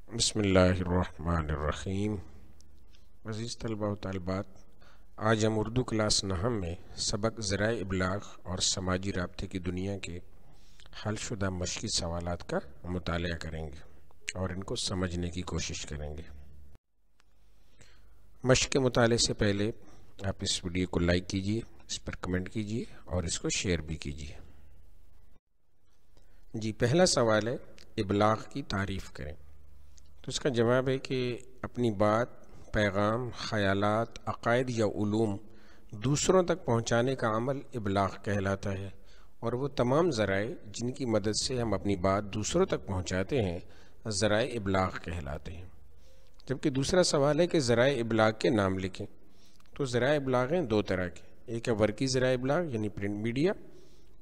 بسم اللہ الرحمن الرحیم۔ عزیز طلباء و طالبات، آج ہم اردو کلاس نہم میں سبق ذرائع ابلاغ اور سماجی رابطے کی دنیا کے حل شدہ مشقی سوالات کا مطالعہ کریں گے اور ان کو سمجھنے کی کوشش کریں گے۔ مشق کے مطالعے سے پہلے آپ اس ویڈیو کو لائک کیجیے، اس پر کمنٹ کیجیے اور اس کو شیئر بھی کیجیے۔ جی، پہلا سوال ہے ابلاغ کی تعریف کریں۔ تو اس کا جواب ہے کہ اپنی بات، پیغام، خیالات، عقائد یا علوم دوسروں تک پہنچانے کا عمل ابلاغ کہلاتا ہے، اور وہ تمام ذرائع جن کی مدد سے ہم اپنی بات دوسروں تک پہنچاتے ہیں ذرائع ابلاغ کہلاتے ہیں۔ جبکہ دوسرا سوال ہے کہ ذرائع ابلاغ کے نام لکھیں۔ تو ذرائع ابلاغ ہیں دو طرح کے، ایک ہے ورقی ذرائع ابلاغ یعنی پرنٹ میڈیا،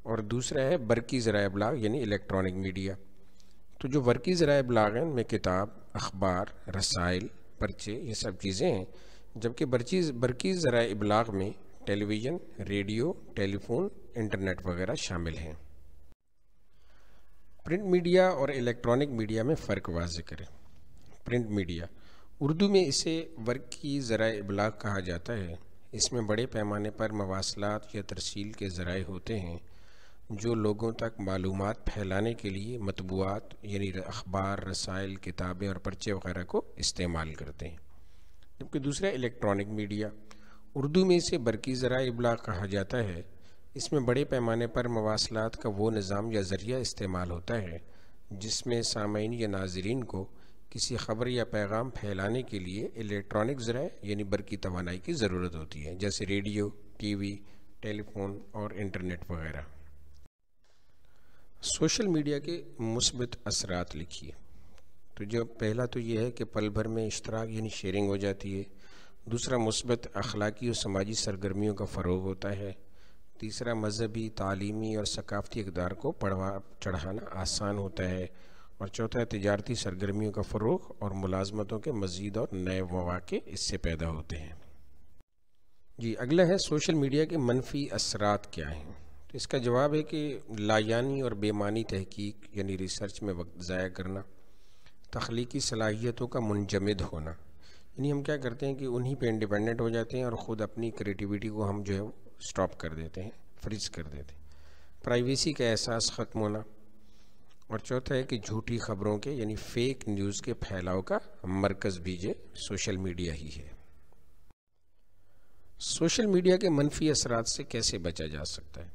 اور دوسرا ہے برقی ذرائع ابلاغ یعنی الیکٹرانک میڈیا۔ تو جو ورقی ذرائع ابلاغ ہیں ان میں کتاب، اخبار، رسائل، پرچے، یہ سب چیزیں ہیں، جبکہ برقی ذرائع ابلاغ میں ٹیلی ویژن، ریڈیو، ٹیلی فون، انٹرنیٹ وغیرہ شامل ہیں۔ پرنٹ میڈیا اور الیکٹرانک میڈیا میں فرق واضح کریں۔ پرنٹ میڈیا، اردو میں اسے ورقی ذرائع ابلاغ کہا جاتا ہے۔ اس میں بڑے پیمانے پر مواصلات یا ترسیل کے ذرائع ہوتے ہیں جو لوگوں تک معلومات پھیلانے کے لیے مطبوعات یعنی اخبار، رسائل، کتابیں اور پرچے وغیرہ کو استعمال کرتے ہیں۔ جبکہ دوسرا الیکٹرانک میڈیا، اردو میں اسے برقی ذرائع ابلاغ کہا جاتا ہے۔ اس میں بڑے پیمانے پر مواصلات کا وہ نظام یا ذریعہ استعمال ہوتا ہے جس میں سامعین یا ناظرین کو کسی خبر یا پیغام پھیلانے کے لیے الیکٹرانک ذرائع یعنی برقی توانائی کی ضرورت ہوتی ہے، جیسے ریڈیو، ٹی وی، ٹیلی فون اور انٹرنیٹ وغیرہ۔ سوشل میڈیا کے مثبت اثرات لکھیے۔ تو جو پہلا تو یہ ہے کہ پل بھر میں اشتراک یعنی شیئرنگ ہو جاتی ہے۔ دوسرا، مثبت اخلاقی اور سماجی سرگرمیوں کا فروغ ہوتا ہے۔ تیسرا، مذہبی، تعلیمی اور ثقافتی اقدار کو چڑھانا آسان ہوتا ہے۔ اور چوتھا، تجارتی سرگرمیوں کا فروغ اور ملازمتوں کے مزید اور نئے مواقع اس سے پیدا ہوتے ہیں۔ جی، اگلا ہے سوشل میڈیا کے منفی اثرات کیا ہیں۔ تو اس کا جواب ہے کہ لایعنی اور بے معنی تحقیق یعنی ریسرچ میں وقت ضائع کرنا، تخلیقی صلاحیتوں کا منجمد ہونا، یعنی ہم کیا کرتے ہیں کہ انہی پہ انڈیپینڈنٹ ہو جاتے ہیں اور خود اپنی کریٹیویٹی کو ہم جو ہے سٹاپ کر دیتے ہیں، فریز کر دیتے ہیں۔ پرائیویسی کا احساس ختم ہونا، اور چوتھا ہے کہ جھوٹی خبروں کے یعنی فیک نیوز کے پھیلاؤ کا مرکز بھی جو سوشل میڈیا ہی ہے۔ سوشل میڈیا کے منفی اثرات سے کیسے بچا جا سکتا ہے؟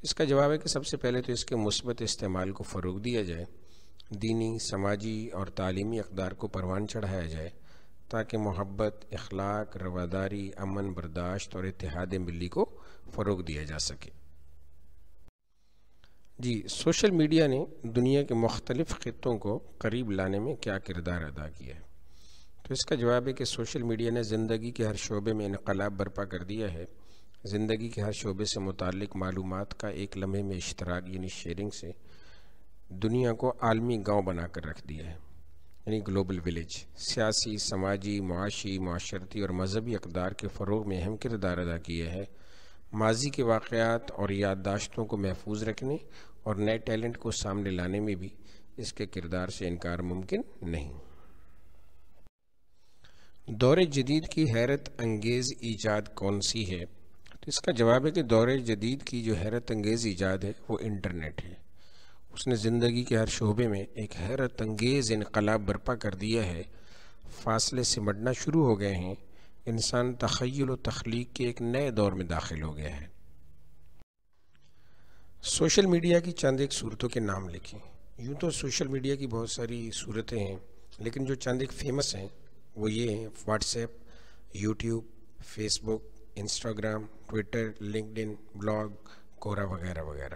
اس کا جواب ہے کہ سب سے پہلے تو اس کے مثبت استعمال کو فروغ دیا جائے، دینی، سماجی اور تعلیمی اقدار کو پروان چڑھایا جائے تاکہ محبت، اخلاق، رواداری، امن، برداشت اور اتحاد ملی کو فروغ دیا جا سکے۔ جی، سوشل میڈیا نے دنیا کے مختلف خطوں کو قریب لانے میں کیا کردار ادا کیا ہے؟ تو اس کا جواب ہے کہ سوشل میڈیا نے زندگی کے ہر شعبے میں انقلاب برپا کر دیا ہے۔ زندگی کے ہر شعبے سے متعلق معلومات کا ایک لمحے میں اشتراک یعنی شیئرنگ سے دنیا کو عالمی گاؤں بنا کر رکھ دیا ہے، یعنی گلوبل ولیج۔ سیاسی، سماجی، معاشی، معاشرتی اور مذہبی اقدار کے فروغ میں اہم کردار ادا کیا ہے۔ ماضی کے واقعات اور یادداشتوں کو محفوظ رکھنے اور نئے ٹیلنٹ کو سامنے لانے میں بھی اس کے کردار سے انکار ممکن نہیں۔ دور جدید کی حیرت انگیز ایجاد کون سی ہے؟ تو اس کا جواب ہے کہ دور جدید کی جو حیرت انگیز ایجاد ہے وہ انٹرنیٹ ہے۔ اس نے زندگی کے ہر شعبے میں ایک حیرت انگیز انقلاب برپا کر دیا ہے۔ فاصلے سمٹنا شروع ہو گئے ہیں، انسان تخیل و تخلیق کے ایک نئے دور میں داخل ہو گیا ہے۔ سوشل میڈیا کی چند ایک صورتوں کے نام لکھیں۔ یوں تو سوشل میڈیا کی بہت ساری صورتیں ہیں، لیکن جو چند ایک فیمس ہیں وہ یہ ہیں: واٹس ایپ، یوٹیوب، فیس بک، انسٹاگرام، ٹویٹر، لنکڈ ان، بلاگ، کورا وغیرہ وغیرہ۔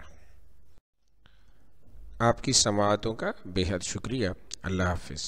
آپ کی سماعتوں کا بے حد شکریہ۔ اللہ حافظ۔